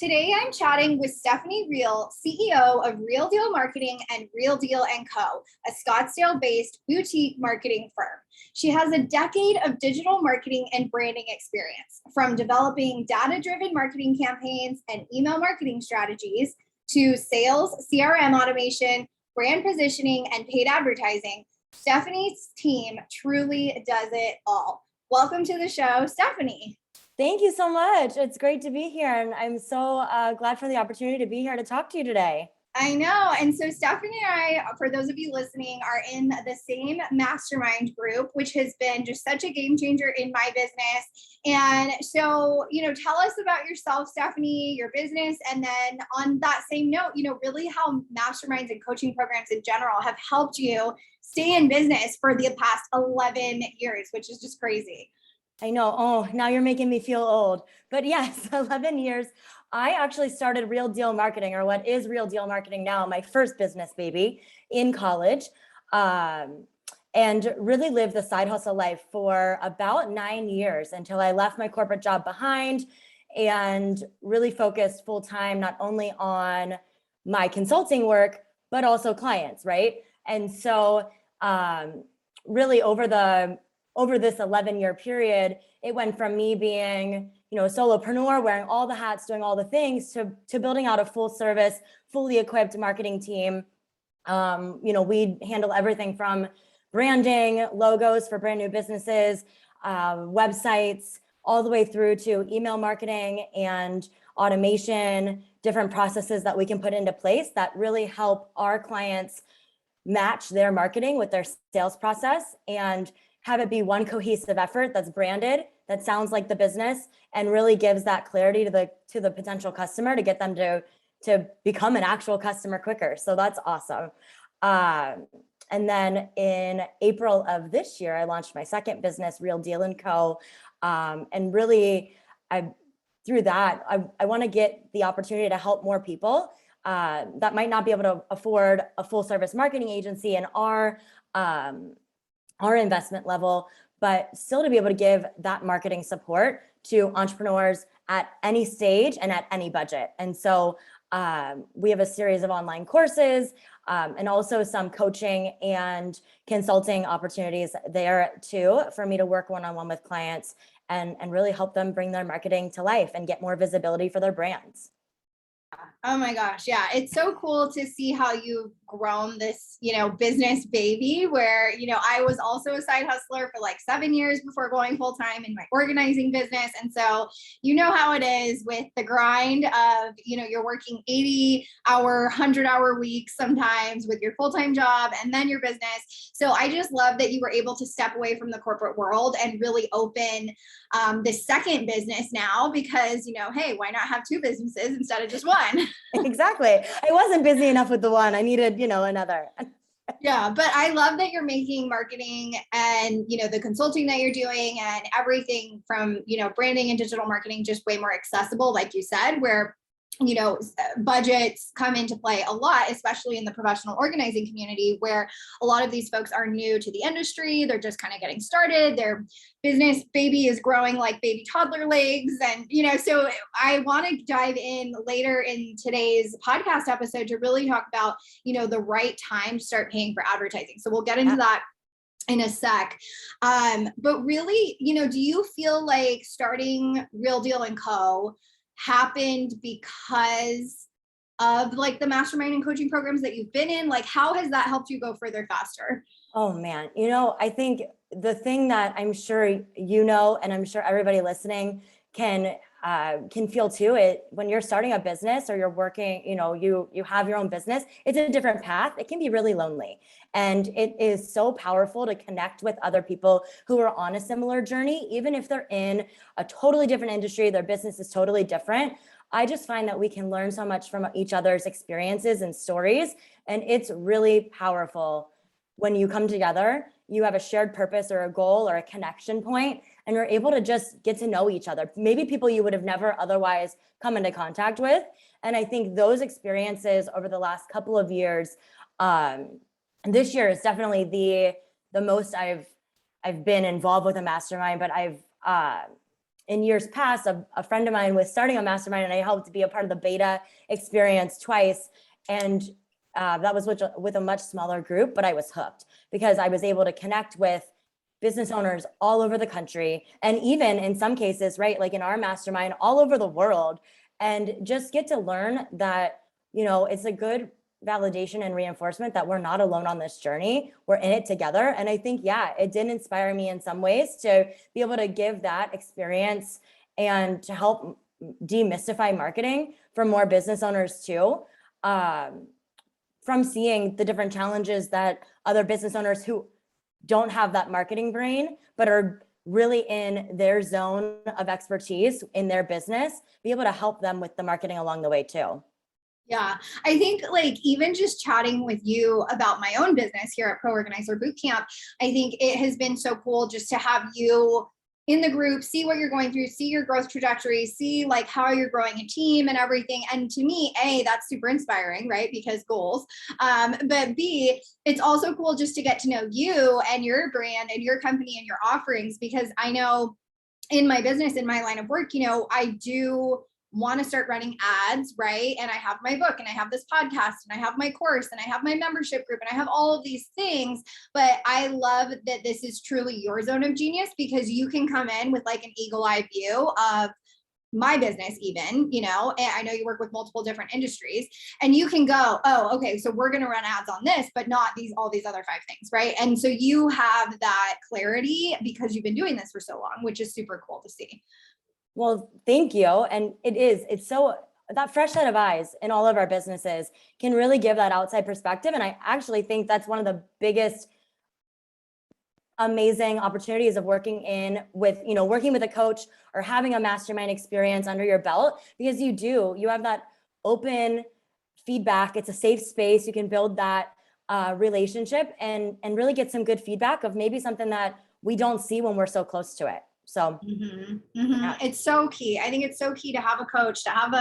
Today I'm chatting with Stephanie Real, CEO of Real Deal Marketing and Real Deal & Co., a Scottsdale-based boutique marketing firm. She has a decade of digital marketing and branding experience, from developing data-driven marketing campaigns and email marketing strategies to sales, CRM automation, brand positioning, and paid advertising. Stephanie's team truly does it all. Welcome to the show, Stephanie. Thank you so much. It's great to be here. And I'm so glad for the opportunity to be here to talk to you today. I know. And so Stephanie and I, for those of you listening, are in the same mastermind group, which has been just such a game changer in my business. And so, tell us about yourself, Stephanie, your business. And then on that same note, really how masterminds and coaching programs in general have helped you stay in business for the past 11 years, which is just crazy. I know. Oh, now you're making me feel old. But yes, 11 years. I actually started Real Deal Marketing, or what is Real Deal Marketing now, my first business baby, in college, and really lived the side hustle life for about 9 years until I left my corporate job behind and really focused full time, not only on my consulting work, but also clients, right? And so really over this 11-year period, it went from me being, a solopreneur, wearing all the hats, doing all the things, to building out a full service, fully equipped marketing team. We handle everything from branding, logos for brand new businesses, websites, all the way through to email marketing and automation, different processes that we can put into place that really help our clients match their marketing with their sales process and have it be one cohesive effort that's branded, that sounds like the business, and really gives that clarity to the potential customer to get them to become an actual customer quicker. So that's awesome. And then in April of this year, I launched my second business, Real Deal & Co. And really, through that, I want to get the opportunity to help more people that might not be able to afford a full service marketing agency in our investment level, but still to be able to give that marketing support to entrepreneurs at any stage and at any budget. And so we have a series of online courses and also some coaching and consulting opportunities there too, for me to work one-on-one with clients and really help them bring their marketing to life and get more visibility for their brands. Oh my gosh. Yeah. It's so cool to see how you've grown this, business baby where, I was also a side hustler for like 7 years before going full time in my organizing business. And so, how it is with the grind of, you're working 80-hour, 100-hour weeks sometimes with your full-time job and then your business. So I just love that you were able to step away from the corporate world and really open this second business now because, hey, why not have two businesses instead of just one? Exactly. I wasn't busy enough with the one. I needed, another. Yeah, but I love that you're making marketing and, the consulting that you're doing and everything from, branding and digital marketing just way more accessible, like you said, where budgets come into play a lot, especially in the professional organizing community, where a lot of these folks are new to the industry. They're just kind of getting started. Their business baby is growing like baby toddler legs. And, so I want to dive in later in today's podcast episode to really talk about, the right time to start paying for advertising. So we'll get into that in a sec. But really, do you feel like starting Real Deal & Co. happened because of like the mastermind and coaching programs that you've been in? Like, how has that helped you go further faster? Oh man, I think the thing that I'm sure and I'm sure everybody listening can feel too, it when you're starting a business or you're working, you have your own business, it's a different path. It can be really lonely. And it is so powerful to connect with other people who are on a similar journey, even if they're in a totally different industry, their business is totally different. I just find that we can learn so much from each other's experiences and stories. And it's really powerful when you come together, you have a shared purpose or a goal or a connection point, and you're able to just get to know each other. Maybe people you would have never otherwise come into contact with. And I think those experiences over the last couple of years, this year is definitely the most I've been involved with a mastermind, but in years past, a friend of mine was starting a mastermind, and I helped be a part of the beta experience twice. And that was with a much smaller group, but I was hooked because I was able to connect with business owners all over the country, and even in some cases, right, like in our mastermind, all over the world, and just get to learn that, it's a good validation and reinforcement that we're not alone on this journey. We're in it together. And I think, yeah, it did inspire me in some ways to be able to give that experience and to help demystify marketing for more business owners too. From seeing the different challenges that other business owners who don't have that marketing brain, but are really in their zone of expertise in their business, be able to help them with the marketing along the way too. Yeah, I think like even just chatting with you about my own business here at Pro Organizer Bootcamp, I think it has been so cool just to have you in the group, see what you're going through, see your growth trajectory, see like how you're growing a team and everything. And to me, A, that's super inspiring, right? Because goals. But B, it's also cool just to get to know you and your brand and your company and your offerings, because I know in my business, in my line of work, I do want to start running ads, right? And I have my book and I have this podcast and I have my course and I have my membership group and I have all of these things. But I love that this is truly your zone of genius, because you can come in with like an eagle-eye view of my business even, and I know you work with multiple different industries, and you can go, oh, okay, so we're going to run ads on this, but not all these other 5 things, right? And so you have that clarity because you've been doing this for so long, which is super cool to see. Well, thank you. And it's so, that fresh set of eyes in all of our businesses can really give that outside perspective. And I actually think that's one of the biggest amazing opportunities of working with a coach or having a mastermind experience under your belt, because you have that open feedback. It's a safe space. You can build that relationship and really get some good feedback of maybe something that we don't see when we're so close to it. So Yeah. It's so key. I think it's so key to have a coach, to have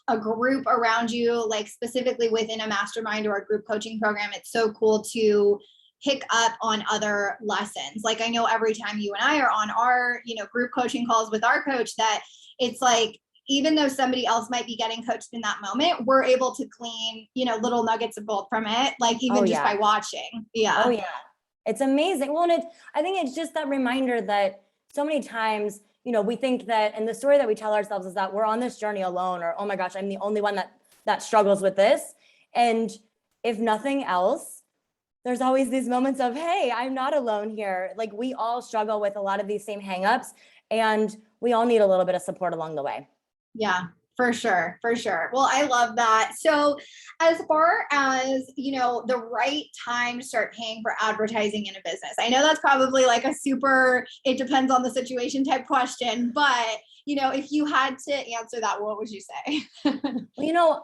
a group around you, like specifically within a mastermind or a group coaching program. It's so cool to pick up on other lessons. Like I know every time you and I are on our, group coaching calls with our coach, that it's like, even though somebody else might be getting coached in that moment, we're able to glean, little nuggets of gold from it, like even just by watching. Yeah. Oh yeah. It's amazing. Well, and I think it's just that reminder that so many times, we think that, and the story that we tell ourselves is that we're on this journey alone, or, oh my gosh, I'm the only one that struggles with this. And if nothing else, there's always these moments of, hey, I'm not alone here. Like we all struggle with a lot of these same hangups, and we all need a little bit of support along the way. Yeah, for sure. For sure. Well, I love that. So as far as, the right time to start paying for advertising in a business, I know that's probably like a super, it depends on the situation type question, but if you had to answer that, what would you say?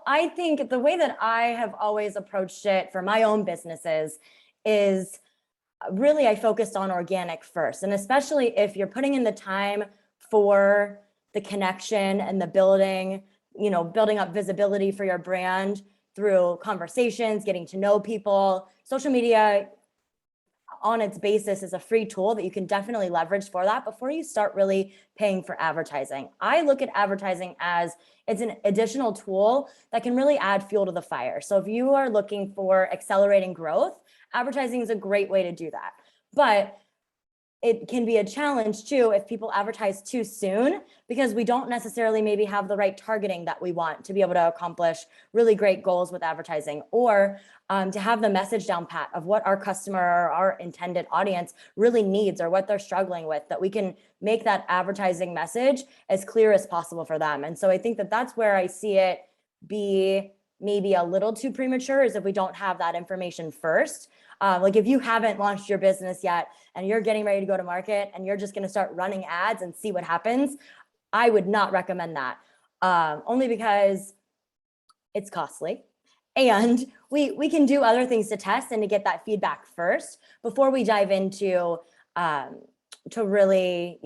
I think the way that I have always approached it for my own businesses is really I focused on organic first. And especially if you're putting in the time for the connection and the building up visibility for your brand through conversations, getting to know people. Social media on its basis is a free tool that you can definitely leverage for that before you start really paying for advertising. I look at advertising as it's an additional tool that can really add fuel to the fire. So if you are looking for accelerating growth, advertising is a great way to do that. But it can be a challenge too if people advertise too soon, because we don't necessarily maybe have the right targeting that we want to be able to accomplish really great goals with advertising, or to have the message down pat of what our customer or our intended audience really needs or what they're struggling with, that we can make that advertising message as clear as possible for them. And so I think that that's where I see it be maybe a little too premature, is if we don't have that information first. Like if you haven't launched your business yet and you're getting ready to go to market and you're just going to start running ads and see what happens, I would not recommend that. Only because it's costly, and we can do other things to test and to get that feedback first before we dive into to really,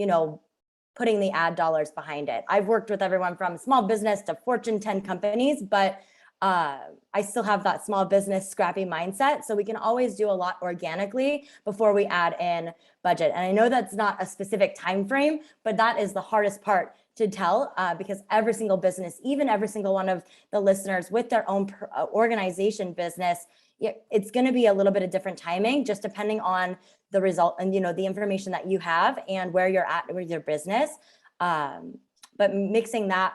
putting the ad dollars behind it. I've worked with everyone from small business to Fortune 10 companies, but I still have that small business scrappy mindset. So we can always do a lot organically before we add in budget. And I know that's not a specific time frame, but that is the hardest part to tell, because every single business, even every single one of the listeners with their own organization business, it's going to be a little bit of different timing, just depending on the result and, the information that you have and where you're at with your business. But mixing that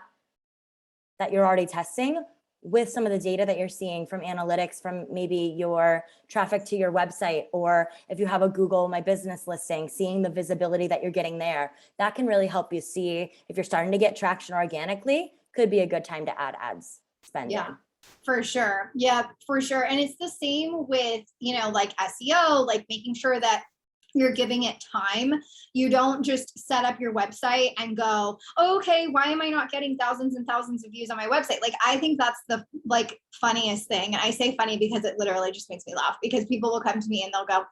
you're already testing with some of the data that you're seeing from analytics, from maybe your traffic to your website, or if you have a Google My Business listing, seeing the visibility that you're getting there, that can really help you see if you're starting to get traction organically, could be a good time to add ads spending. Yeah, for sure. Yeah, for sure. And it's the same with, like SEO, like making sure that you're giving it time. You don't just set up your website and go, oh, okay, why am I not getting thousands and thousands of views on my website? Like, I think that's the funniest thing. And I say funny because it literally just makes me laugh, because people will come to me and they'll go,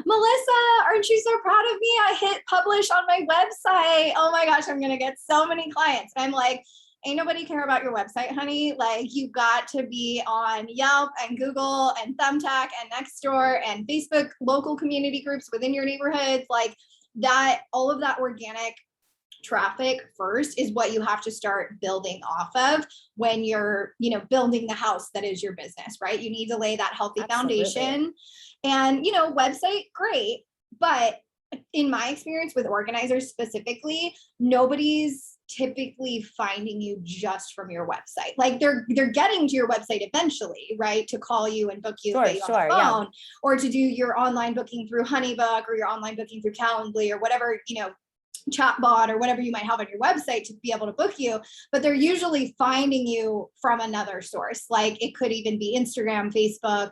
Melissa, aren't you so proud of me? I hit publish on my website. Oh my gosh, I'm going to get so many clients. And I'm like, ain't nobody care about your website, honey. Like, you got to be on Yelp and Google and Thumbtack and Nextdoor and Facebook local community groups within your neighborhoods. Like that, all of that organic traffic first is what you have to start building off of when you're, building the house that is your business, right? You need to lay that healthy foundation. And, website, great. But in my experience with organizers specifically, nobody's typically finding you just from your website. Like they're getting to your website eventually, right? To call you and book you, on the phone, or to do your online booking through Honeybook, or your online booking through Calendly, or whatever, chatbot or whatever you might have on your website to be able to book you. But they're usually finding you from another source. Like it could even be Instagram, Facebook,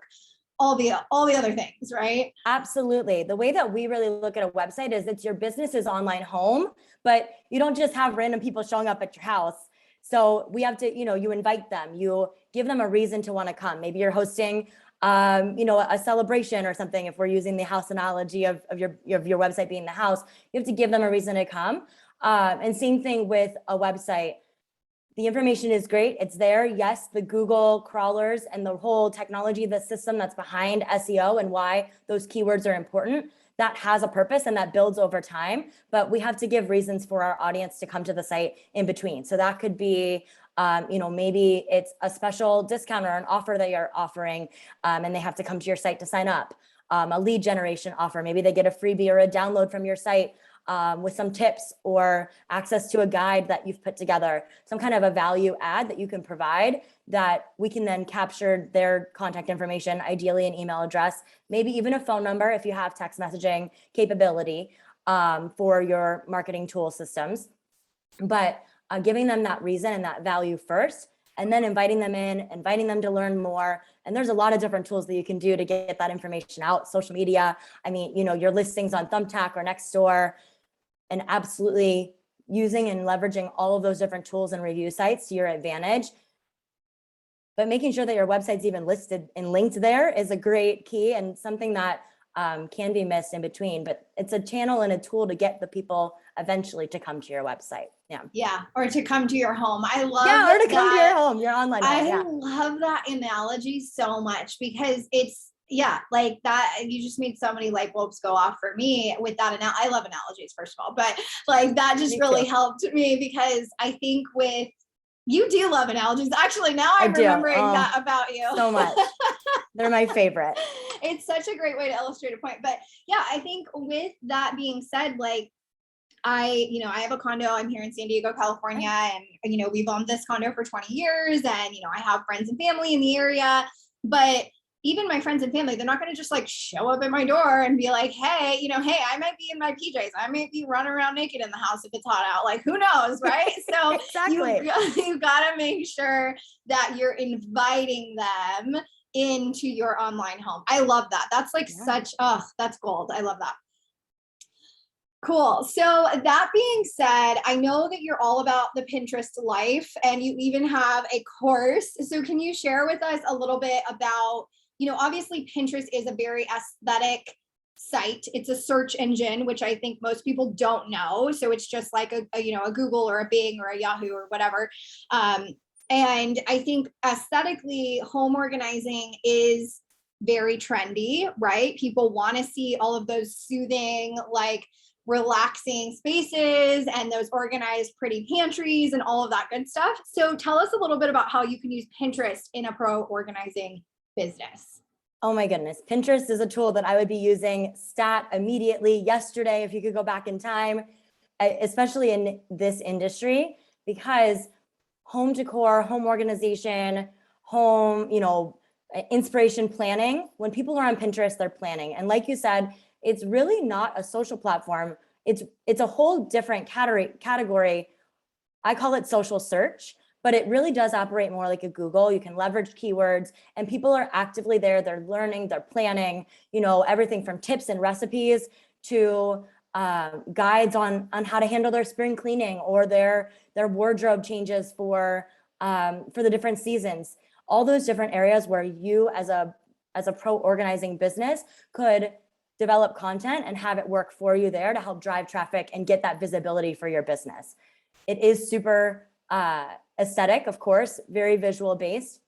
all the other things, right? Absolutely. The way that we really look at a website is it's your business's online home, but you don't just have random people showing up at your house. So we have to, you invite them, you give them a reason to want to come. Maybe you're hosting, a celebration or something. If we're using the house analogy of your website being the house, you have to give them a reason to come. And same thing with a website. The information is great. It's there. Yes, the Google crawlers and the whole technology, the system that's behind SEO and why those keywords are important, that has a purpose and that builds over time. But we have to give reasons for our audience to come to the site in between. So that could be, maybe it's a special discount or an offer that you're offering, and they have to come to your site to sign up. A lead generation offer. Maybe they get a freebie or a download from your site with some tips or access to a guide that you've put together, some kind of a value add that you can provide that we can then capture their contact information, ideally an email address, maybe even a phone number if you have text messaging capability for your marketing tool systems. But giving them that reason and that value first, and then inviting them in, inviting them to learn more. And there's a lot of different tools that you can do to get that information out. Social media, your listings on Thumbtack or Nextdoor, and absolutely using and leveraging all of those different tools and review sites to your advantage. But making sure that your website's even listed and linked there is a great key and something that can be missed in between. But it's a channel and a tool to get the people eventually to come to your website. Yeah. Or to come to your home. I love or to come to your home, your online home. I love that analogy so much, because it's, like that, you just made so many light bulbs go off for me with that. I love analogies, first of all, but like that just really helped me, because I think you do love analogies. Actually, now I'm remembering that about you. So much. They're my favorite. It's such a great way to illustrate a point. But yeah, I think with that being said, like I have a condo. I'm here in San Diego, California, and, we've owned this condo for 20 years, and, I have friends and family in the area, but even my friends and family, they're not going to just like show up at my door and be like, hey, hey, I might be in my PJs. I might be running around naked in the house if it's hot out. Like, who knows, right? So exactly. you got to make sure that you're inviting them into your online home. I love that. That's like that's gold. I love that. Cool. So that being said, I know that you're all about the Pinterest life, and you even have a course. So can you share with us a little bit about, obviously Pinterest is a very aesthetic site. It's a search engine, which I think most people don't know. So it's just like a Google or a Bing or a Yahoo or whatever. And I think aesthetically, home organizing is very trendy, right? People want to see all of those soothing, like relaxing spaces and those organized, pretty pantries and all of that good stuff. So tell us a little bit about how you can use Pinterest in a pro organizing business. Oh my goodness. Pinterest is a tool that I would be using stat immediately yesterday if you could go back in time, especially in this industry, because home decor, home organization, home, inspiration planning. When people are on Pinterest, they're planning. And like you said, it's really not a social platform. It's a whole different category. I call it social search, but it really does operate more like a Google. You can leverage keywords and people are actively there. They're learning, they're planning, everything from tips and recipes to guides on how to handle their spring cleaning or their wardrobe changes for the different seasons. All those different areas where you as a pro organizing business could develop content and have it work for you there to help drive traffic and get that visibility for your business. It is super aesthetic, of course, very visual based.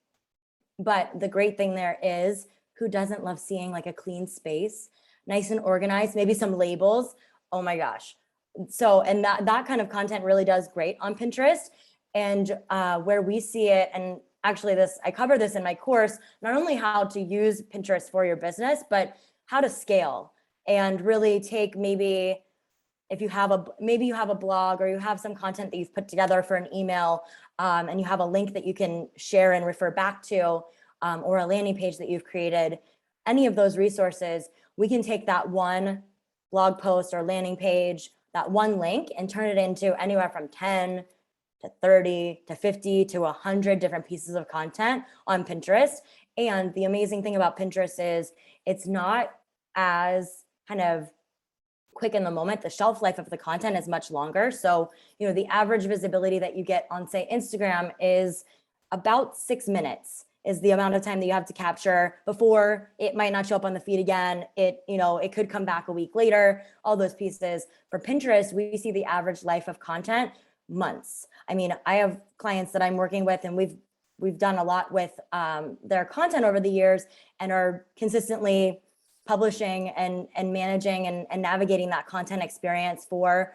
But the great thing there is, who doesn't love seeing like a clean space, nice and organized, maybe some labels. Oh my gosh. So, and that kind of content really does great on Pinterest. And where we see it, and actually I cover this in my course, not only how to use Pinterest for your business, but how to scale and really take maybe if you have a blog or you have some content that you've put together for an email and you have a link that you can share and refer back to or a landing page that you've created, any of those resources, we can take that one blog post or landing page, that one link, and turn it into anywhere from 10 to 30 to 50 to 100 different pieces of content on Pinterest. And the amazing thing about Pinterest is it's not as kind of quick in the moment. The shelf life of the content is much longer. So, the average visibility that you get on, say, Instagram is about 6 minutes is the amount of time that you have to capture before it might not show up on the feed again. It could come back a week later, all those pieces. For Pinterest, we see the average life of content months. I mean, I have clients that I'm working with and we've done a lot with their content over the years and are consistently publishing and managing and navigating that content experience for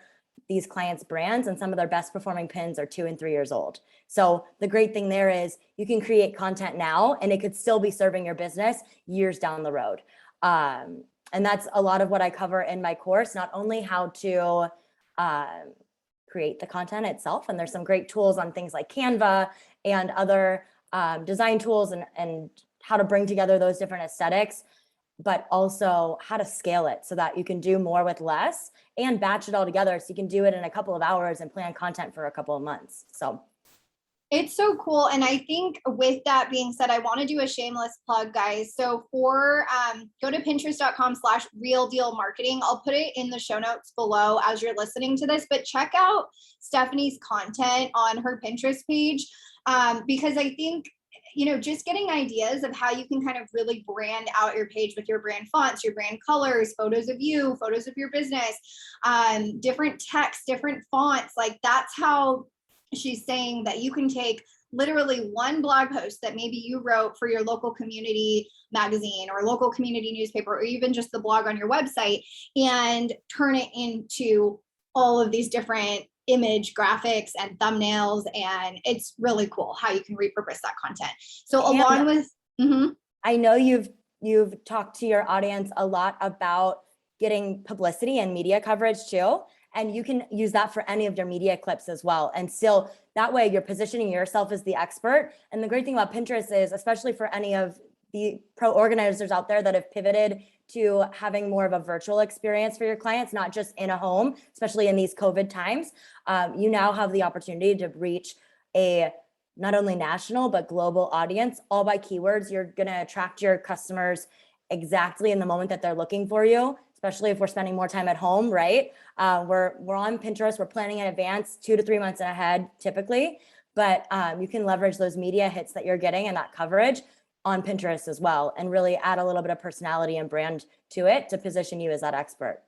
these clients' brands, and some of their best performing pins are 2 and 3 years old. So the great thing there is you can create content now and it could still be serving your business years down the road. And that's a lot of what I cover in my course, not only how to create the content itself, and there's some great tools on things like Canva and other design tools and how to bring together those different aesthetics, but also how to scale it so that you can do more with less and batch it all together so you can do it in a couple of hours and plan content for a couple of months. So it's so cool. And I think with that being said, I want to do a shameless plug, guys. So for go to pinterest.com/realdealmarketing. I'll put it in the show notes below as you're listening to this, but check out Stephanie's content on her Pinterest page because I think just getting ideas of how you can kind of really brand out your page with your brand fonts, your brand colors, photos of you, photos of your business, different text, different fonts. Like that's how she's saying that you can take literally one blog post that maybe you wrote for your local community magazine or local community newspaper, or even just the blog on your website, and turn it into all of these different image graphics and thumbnails. And it's really cool how you can repurpose that content. So along with, I know you've talked to your audience a lot about getting publicity and media coverage too. And you can use that for any of your media clips as well. And still that way you're positioning yourself as the expert. And the great thing about Pinterest is, especially for any of the pro organizers out there that have pivoted to having more of a virtual experience for your clients, not just in a home, especially in these COVID times, you now have the opportunity to reach a not only national, but global audience, all by keywords. You're going to attract your customers exactly in the moment that they're looking for you, especially if we're spending more time at home, right? We're on Pinterest, we're planning in advance 2 to 3 months ahead typically, but you can leverage those media hits that you're getting and that coverage on Pinterest as well, and really add a little bit of personality and brand to it to position you as that expert.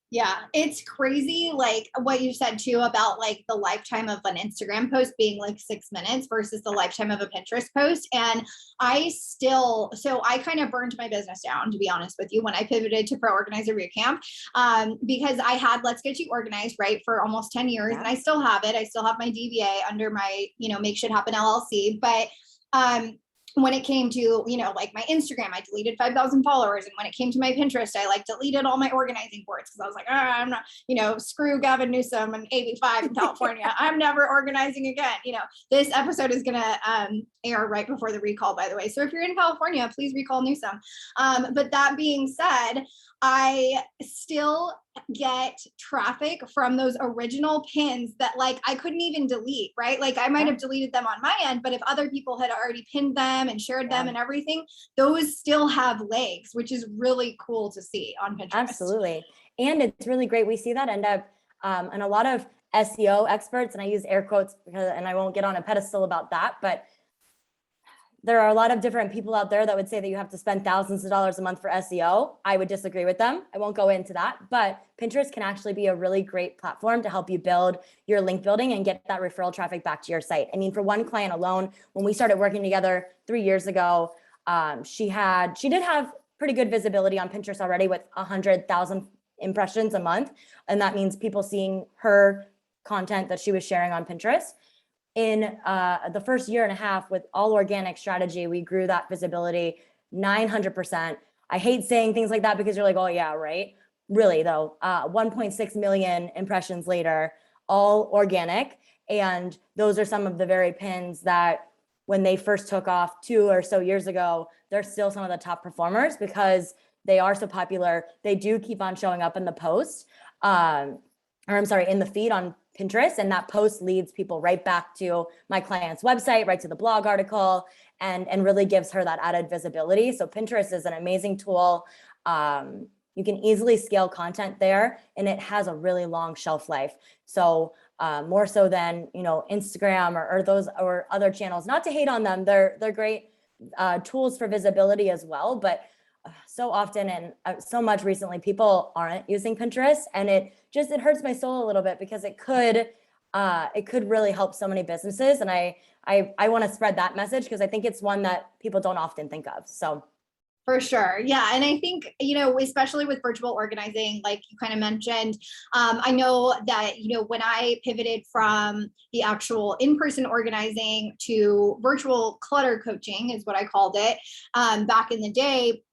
Yeah, it's crazy, like what you said too about like the lifetime of an Instagram post being like 6 minutes versus the lifetime of a Pinterest post. And so I kind of burned my business down, to be honest with you, when I pivoted to Pro Organizer Bootcamp, because I had Let's Get You Organized, right, for almost 10 years. Yeah. And I still have it. I still have my DBA under my, Make Shit Happen LLC. But when it came to, like my Instagram, I deleted 5,000 followers. And when it came to my Pinterest, I like deleted all my organizing boards because I was like, I'm not, screw Gavin Newsom and AB5 in California. I'm never organizing again. This episode is going to air right before the recall, by the way. So if you're in California, please recall Newsom. But that being said, I still get traffic from those original pins that like I couldn't even delete, right? Like I might have deleted them on my end, but if other people had already pinned them and shared them and everything, those still have legs, which is really cool to see on Pinterest. Absolutely. And it's really great. We see that end up, and a lot of SEO experts, and I use air quotes because, and I won't get on a pedestal about that, but there are a lot of different people out there that would say that you have to spend thousands of dollars a month for SEO. I would disagree with them. I won't go into that, but Pinterest can actually be a really great platform to help you build your link building and get that referral traffic back to your site. I mean, for one client alone, when we started working together 3 years ago, she did have pretty good visibility on Pinterest already with 100,000 impressions a month. And that means people seeing her content that she was sharing on Pinterest. In the first year and a half with all organic strategy, we grew that visibility 900%. I hate saying things like that because you're like, oh yeah, right. Really though, 1.6 million impressions later, all organic. And those are some of the very pins that when they first took off 2 or so years ago, they're still some of the top performers because they are so popular. They do keep on showing up in the post, in the feed on Pinterest, and that post leads people right back to my client's website, right to the blog article, and really gives her that added visibility. So Pinterest is an amazing tool. You can easily scale content there, and it has a really long shelf life. So more so than Instagram or those or other channels. Not to hate on them, they're great tools for visibility as well, but so often and so much recently people aren't using Pinterest, and it hurts my soul a little bit because it could really help so many businesses. And I want to spread that message because I think it's one that people don't often think of. So for sure. Yeah. And I think, especially with virtual organizing, like you kind of mentioned, I know that, when I pivoted from the actual in-person organizing to virtual clutter coaching is what I called it, back in the day,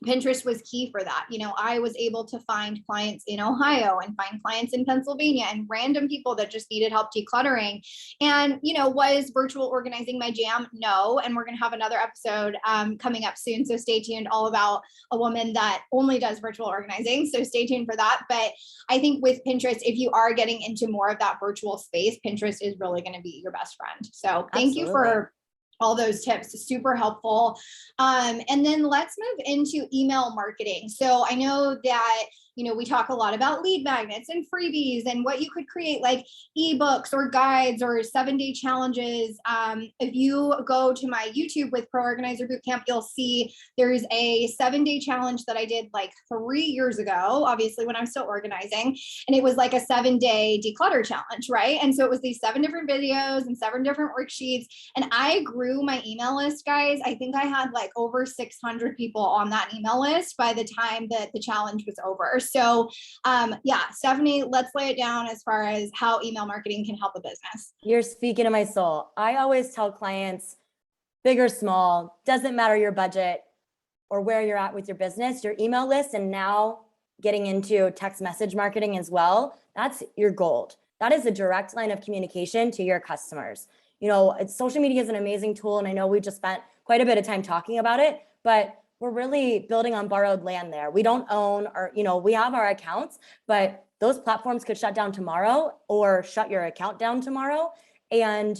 Pinterest was key for that. I was able to find clients in Ohio and find clients in Pennsylvania and random people that just needed help decluttering. And, was virtual organizing my jam? No. And we're going to have another episode coming up soon. So stay tuned, all about a woman that only does virtual organizing. So stay tuned for that. But I think with Pinterest, if you are getting into more of that virtual space, Pinterest is really going to be your best friend. So thank you for all those tips, super helpful. And then let's move into email marketing. So I know that, we talk a lot about lead magnets and freebies and what you could create, like ebooks or guides or 7-day challenges. If you go to my YouTube with Pro Organizer Bootcamp, you'll see there's a 7-day challenge that I did like 3 years ago, obviously when I'm still organizing. And it was like a 7-day declutter challenge, right? And so it was these 7 different videos and 7 different worksheets. And I grew my email list, guys. I think I had like over 600 people on that email list by the time that the challenge was over. So Stephanie, let's lay it down as far as how email marketing can help a business. You're speaking to my soul. I always tell clients, big or small, doesn't matter your budget or where you're at with your business, your email list, and now getting into text message marketing as well, that's your gold. That is a direct line of communication to your customers. Social media is an amazing tool, and I know we just spent quite a bit of time talking about it, but we're really building on borrowed land there. We don't own we have our accounts, but those platforms could shut down tomorrow or shut your account down tomorrow. And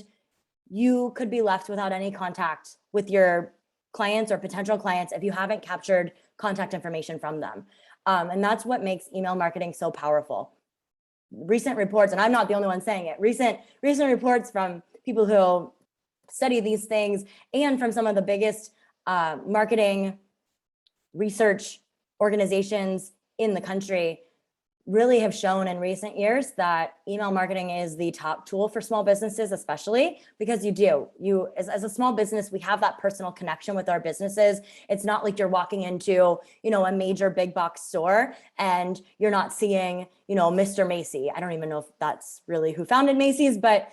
you could be left without any contact with your clients or potential clients if you haven't captured contact information from them. And that's what makes email marketing so powerful. Recent reports, and I'm not the only one saying it, recent reports from people who study these things and from some of the biggest marketing research organizations in the country really have shown in recent years that email marketing is the top tool for small businesses, especially because you as a small business, we have that personal connection with our businesses. It's not like you're walking into, a major big box store and you're not seeing, Mr. Macy. I don't even know if that's really who founded Macy's, but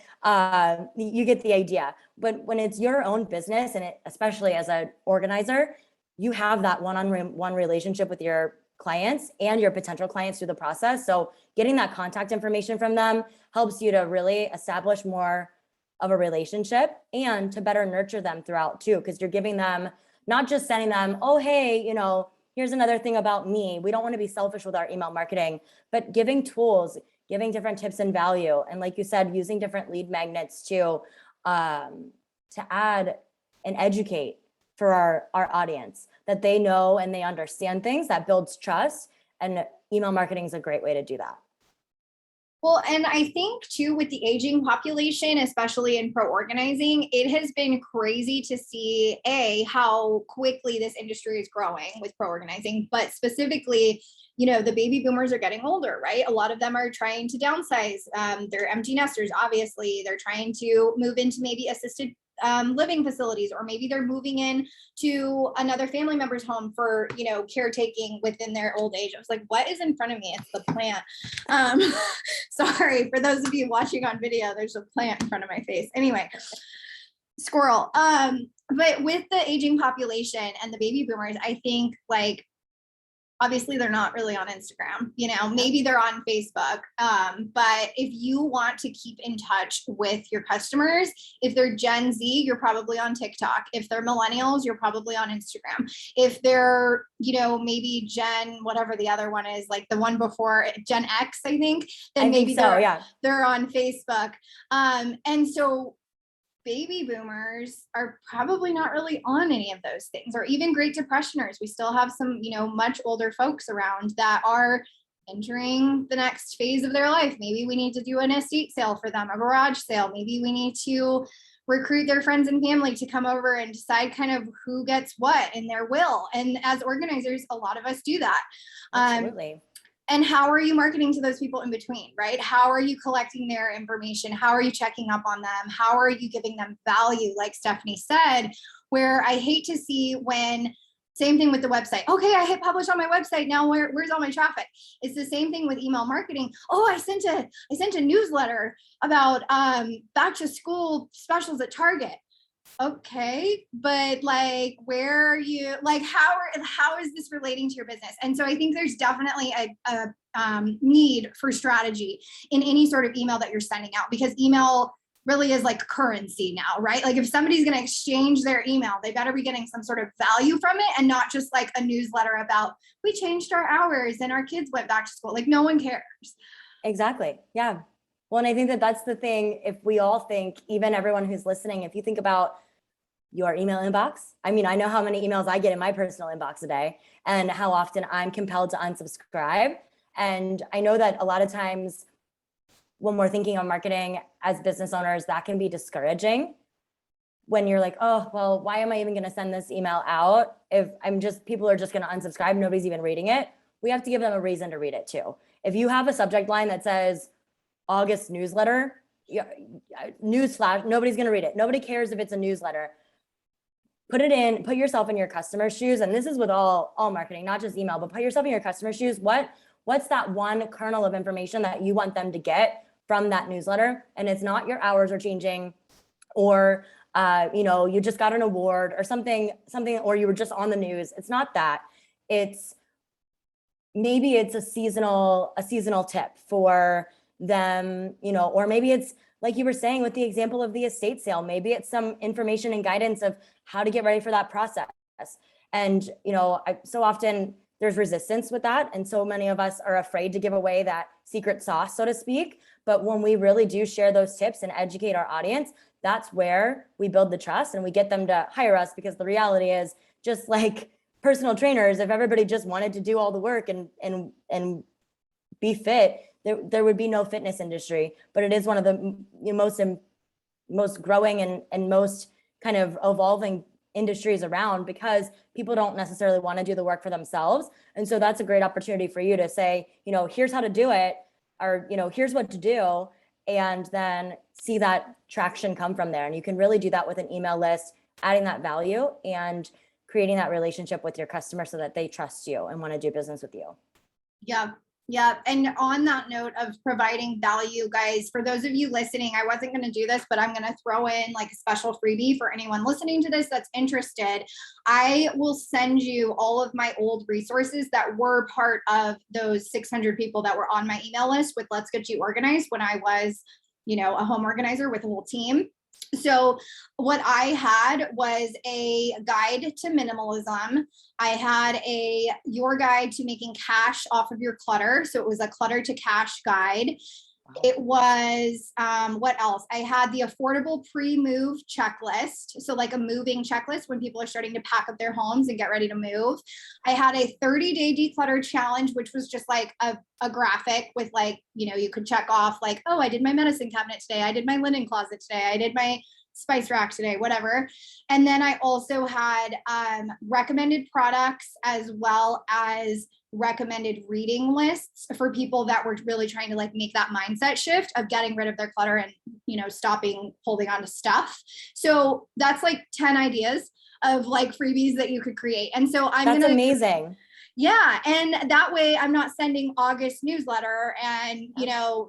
you get the idea. But when it's your own business, and especially as an organizer, you have that one-on-one relationship with your clients and your potential clients through the process. So getting that contact information from them helps you to really establish more of a relationship and to better nurture them throughout too, because you're giving them, not just sending them, oh, hey, here's another thing about me. We don't want to be selfish with our email marketing, but giving tools, giving different tips and value. And like you said, using different lead magnets to add and educate for our audience, that they know and they understand things. That builds trust, and email marketing is a great way to do that. Well, and I think too, with the aging population, especially in pro organizing, it has been crazy to see how quickly this industry is growing with pro organizing, but specifically, the baby boomers are getting older, right? A lot of them are trying to downsize. They're empty nesters, obviously. They're trying to move into maybe assisted living facilities, or maybe they're moving in to another family member's home for, caretaking within their old age. I was like, what is in front of me? It's the plant. Sorry, for those of you watching on video, there's a plant in front of my face. Anyway, squirrel. But with the aging population and the baby boomers, I think obviously they're not really on Instagram, maybe they're on Facebook. But if you want to keep in touch with your customers, if they're Gen Z, you're probably on TikTok. If they're millennials, you're probably on Instagram. If they're, maybe Gen, whatever the other one is, like the one before Gen X, I think, then maybe they're on Facebook. And so baby boomers are probably not really on any of those things, or even Great Depressioners. We still have some, much older folks around that are entering the next phase of their life. Maybe we need to do an estate sale for them, a garage sale. Maybe we need to recruit their friends and family to come over and decide kind of who gets what in their will. And as organizers, a lot of us do that. Absolutely. And how are you marketing to those people in between, right? How are you collecting their information? How are you checking up on them? How are you giving them value? Like Stephanie said, where I hate to see when, same thing with the website. Okay, I hit publish on my website. Now where's all my traffic? It's the same thing with email marketing. Oh, I sent a newsletter about back to school specials at Target. Okay, but where are you, how is this relating to your business? And so I think there's definitely a need for strategy in any sort of email that you're sending out, because email really is like currency now, right? Like if somebody's going to exchange their email, they better be getting some sort of value from it, and not just like a newsletter about we changed our hours and our kids went back to school. Like no one cares. Exactly. Yeah. Well, and I think that's the thing. If we all think, even everyone who's listening, if you think about your email inbox, I mean, I know how many emails I get in my personal inbox a day and how often I'm compelled to unsubscribe. And I know that a lot of times when we're thinking of marketing as business owners, that can be discouraging when you're like, oh, well, why am I even going to send this email out if people are just going to unsubscribe, nobody's even reading it? We have to give them a reason to read it too. If you have a subject line that says August newsletter, newsflash, nobody's going to read it. Nobody cares if it's a newsletter. Put it in, put yourself in your customer's shoes. And this is with all marketing, not just email, but put yourself in your customer's shoes. What's that one kernel of information that you want them to get from that newsletter? And it's not your hours are changing, or you just got an award or something, or you were just on the news. It's not that. It's maybe it's a seasonal tip for them, or maybe it's like you were saying with the example of the estate sale, maybe it's some information and guidance of how to get ready for that process. And, so often there's resistance with that. And so many of us are afraid to give away that secret sauce, so to speak. But when we really do share those tips and educate our audience, that's where we build the trust and we get them to hire us, because the reality is, just like personal trainers, if everybody just wanted to do all the work and be fit, there would be no fitness industry. But it is one of the most growing and most kind of evolving industries around, because people don't necessarily want to do the work for themselves. And so that's a great opportunity for you to say, here's how to do it, or, here's what to do, and then see that traction come from there. And you can really do that with an email list, adding that value and creating that relationship with your customer so that they trust you and want to do business with you. Yeah. Yeah. And on that note of providing value, guys, for those of you listening, I wasn't going to do this, but I'm going to throw in like a special freebie for anyone listening to this that's interested. I will send you all of my old resources that were part of those 600 people that were on my email list with Let's Get You Organized when I was, a home organizer with a whole team. So what I had was a guide to minimalism. I had your guide to making cash off of your clutter. So it was a clutter to cash guide. Wow. It was, what else? I had the affordable pre-move checklist. So like a moving checklist when people are starting to pack up their homes and get ready to move. I had a 30-day declutter challenge, which was just like a graphic with like, you could check off like, oh, I did my medicine cabinet today. I did my linen closet today. I did my spice rack today, whatever. And then I also had recommended products as well as recommended reading lists for people that were really trying to like make that mindset shift of getting rid of their clutter and, stopping holding on to stuff. So that's like 10 ideas of like freebies that you could create. And so that's amazing. Yeah. And that way I'm not sending August newsletter and,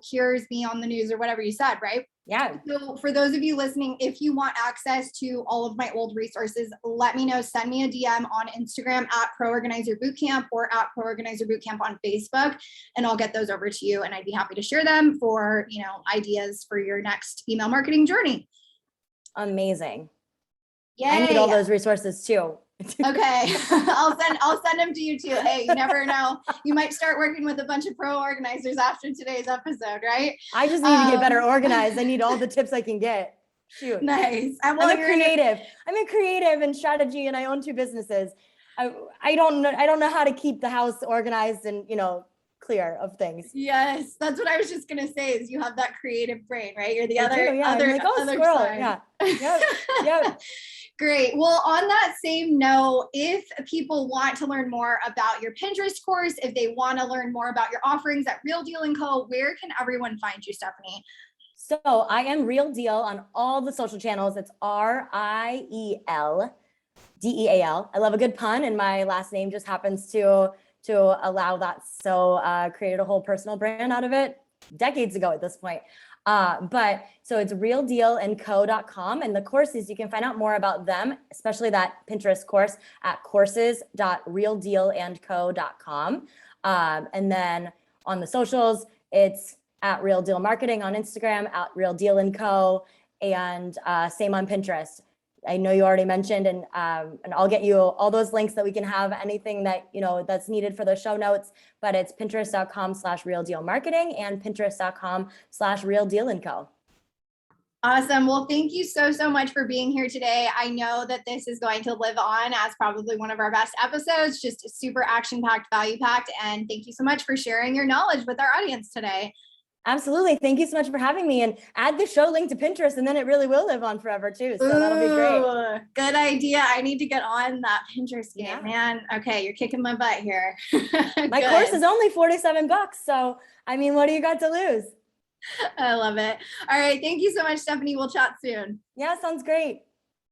here's me on the news or whatever you said, right? Yeah. So for those of you listening, if you want access to all of my old resources, let me know. Send me a DM on Instagram at Pro Organizer Bootcamp or at Pro Organizer Bootcamp on Facebook, and I'll get those over to you. And I'd be happy to share them for, ideas for your next email marketing journey. Amazing. Yay. I need all those resources too. Okay. I'll send them to you too. Hey, you never know. You might start working with a bunch of pro organizers after today's episode, right? I just need to get better organized. I need all the tips I can get. Shoot. Nice. I'm a creative in strategy, and I own 2 businesses. I don't know how to keep the house organized and, clear of things. Yes. That's what I was just going to say is you have that creative brain, right? You're the other squirrel. side. Yeah. Yep. Great. Well, on that same note, if people want to learn more about your Pinterest course, if they want to learn more about your offerings at Real Deal & Co., where can everyone find you, Stephanie? So I am Real Deal on all the social channels. It's RIELDEAL. I love a good pun, and my last name just happens to allow that. So created a whole personal brand out of it decades ago at this point. But so it's realdealandco.com, and the courses, you can find out more about them, especially that Pinterest course at courses.realdealandco.com. And then on the socials, it's at Real Deal Marketing on Instagram, at Real Deal and Co, and same on Pinterest. I know you already mentioned, and I'll get you all those links that we can have anything that, that's needed for the show notes, but it's pinterest.com/realdealmarketing and pinterest.com/realdealandco. Awesome. Well, thank you so much for being here today. I know that this is going to live on as probably one of our best episodes, just super action-packed, value-packed. And thank you so much for sharing your knowledge with our audience today. Absolutely. Thank you so much for having me, and add the show link to Pinterest, and then it really will live on forever too. So that'll be great. Good idea. I need to get on that Pinterest game, man. Okay. You're kicking my butt here. My course is only $47. So, what do you got to lose? I love it. All right. Thank you so much, Stephanie. We'll chat soon. Yeah, sounds great.